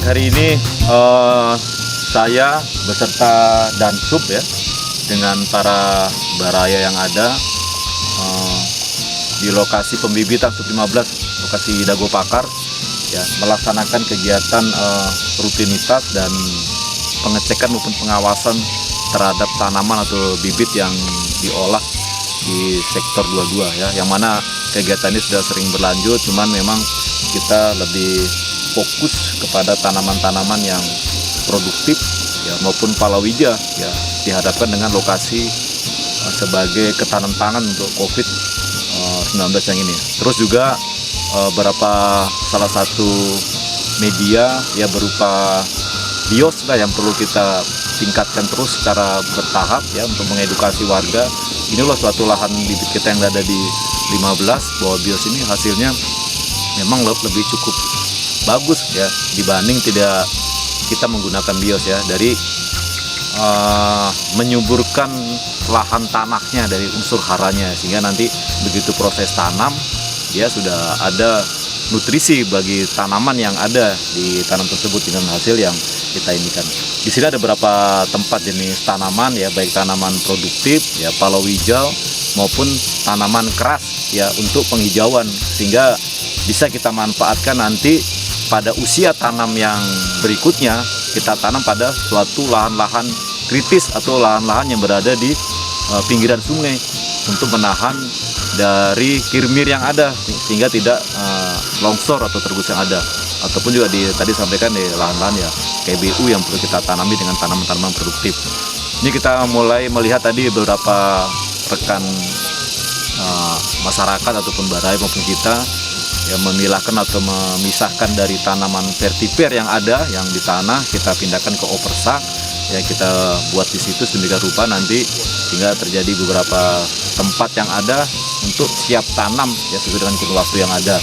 baik, hari ini saya beserta Dansub ya dengan para baraya yang ada di lokasi pembibitan Sub-15, lokasi Dago Pakar ya, melaksanakan kegiatan rutinitas dan pengecekan maupun pengawasan terhadap tanaman atau bibit yang diolah di sektor 22 ya, yang mana kegiatan ini sudah sering berlanjut, cuman memang kita lebih fokus kepada tanaman-tanaman yang produktif ya, maupun palawija ya, dihadapkan dengan lokasi sebagai ketahanan pangan untuk COVID-19 yang ini. Terus juga salah satu media ya berupa bios lah yang perlu kita tingkatkan terus secara bertahap ya, untuk mengedukasi warga. Inilah suatu lahan bibit kita yang ada di 15, bahwa bios ini hasilnya memang lebih cukup bagus ya dibanding tidak kita menggunakan bios ya, dari menyuburkan lahan tanahnya dari unsur haranya, sehingga nanti begitu proses tanam ya sudah ada nutrisi bagi tanaman yang ada di tanam tersebut dengan hasil yang kita inikan. Di sini ada beberapa tempat jenis tanaman ya, baik tanaman produktif ya, palawija maupun tanaman keras ya untuk penghijauan, sehingga bisa kita manfaatkan nanti pada usia tanam yang berikutnya. Kita tanam pada suatu lahan-lahan kritis atau lahan-lahan yang berada di pinggiran sungai untuk menahan dari kirmir yang ada, sehingga tidak longsor atau tergerus yang ada. Ataupun juga tadi sampaikan di lahan-lahan ya KBU yang perlu kita tanami dengan tanaman-tanaman produktif. Ini kita mulai melihat tadi beberapa rekan masyarakat ataupun baraya maupun kita yang memilahkan atau memisahkan dari tanaman vertiver yang ada yang di tanah, kita pindahkan ke oversak ya, kita buat di situ sedemikian rupa nanti sehingga terjadi beberapa tempat yang ada untuk siap tanam ya sesuai dengan kurun waktu yang ada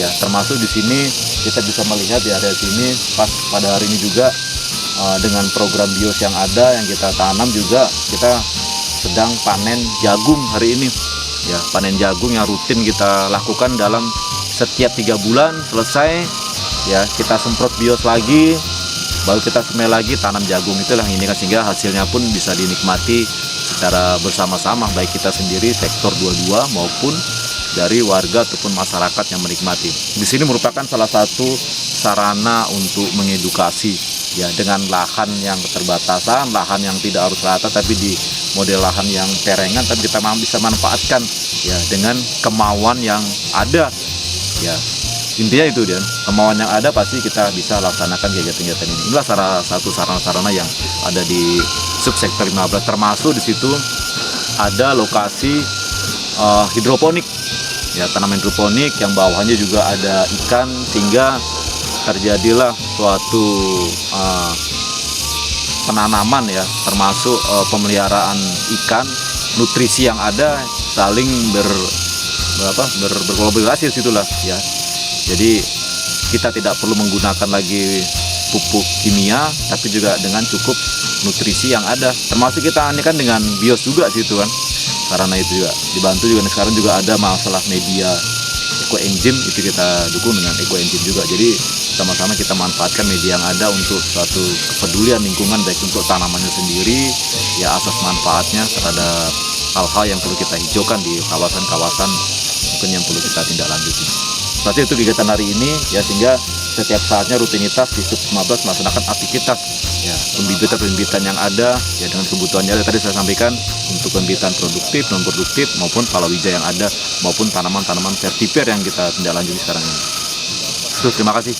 ya. Termasuk di sini kita bisa melihat di area sini pas pada hari ini juga dengan program bios yang ada yang kita tanam juga, kita sedang panen jagung hari ini ya, panen jagung yang rutin kita lakukan dalam setiap 3 bulan selesai ya, kita semprot bios lagi, baru kita semai lagi tanam jagung. Itulah ini kan, sehingga hasilnya pun bisa dinikmati secara bersama-sama, baik kita sendiri sektor 22 maupun dari warga ataupun masyarakat yang menikmati. Di sini merupakan salah satu sarana untuk mengedukasi ya, dengan lahan yang keterbatasan, lahan yang tidak harus rata tapi di model lahan yang perengan, tapi kita bisa manfaatkan ya dengan kemauan yang ada ya. Intinya itu dia, kemauan yang ada pasti kita bisa laksanakan kegiatan-kegiatan ini. Inilah salah satu sarana-sarana yang ada di subsektor 15, termasuk di situ ada lokasi hidroponik ya, tanaman hidroponik yang bawahnya juga ada ikan, sehingga terjadilah suatu penanaman ya, termasuk pemeliharaan ikan, nutrisi yang ada saling berkolaborasi situlah ya. Jadi kita tidak perlu menggunakan lagi pupuk kimia, tapi juga dengan cukup nutrisi yang ada. Termasuk kita ini kan dengan bios juga situ kan, karena itu juga dibantu juga. Sekarang juga ada masalah media ekoenzim, itu kita dukung dengan ekoenzim juga. Jadi sama-sama kita manfaatkan media yang ada untuk suatu kepedulian lingkungan, baik untuk tanamannya sendiri ya, asas manfaatnya terhadap hal-hal yang perlu kita hijaukan di kawasan-kawasan mungkin yang perlu kita tindak lanjuti. Berarti itu kegiatan hari ini ya, sehingga setiap saatnya rutinitas di Sub-15 melaksanakan aktivitas ya, pembibitan yang ada ya, dengan kebutuhannya ada. Tadi saya sampaikan untuk pembibitan produktif, non produktif maupun palawija yang ada, maupun tanaman-tanaman vertiver yang kita tindak lanjuti sekarang ini. Terima kasih.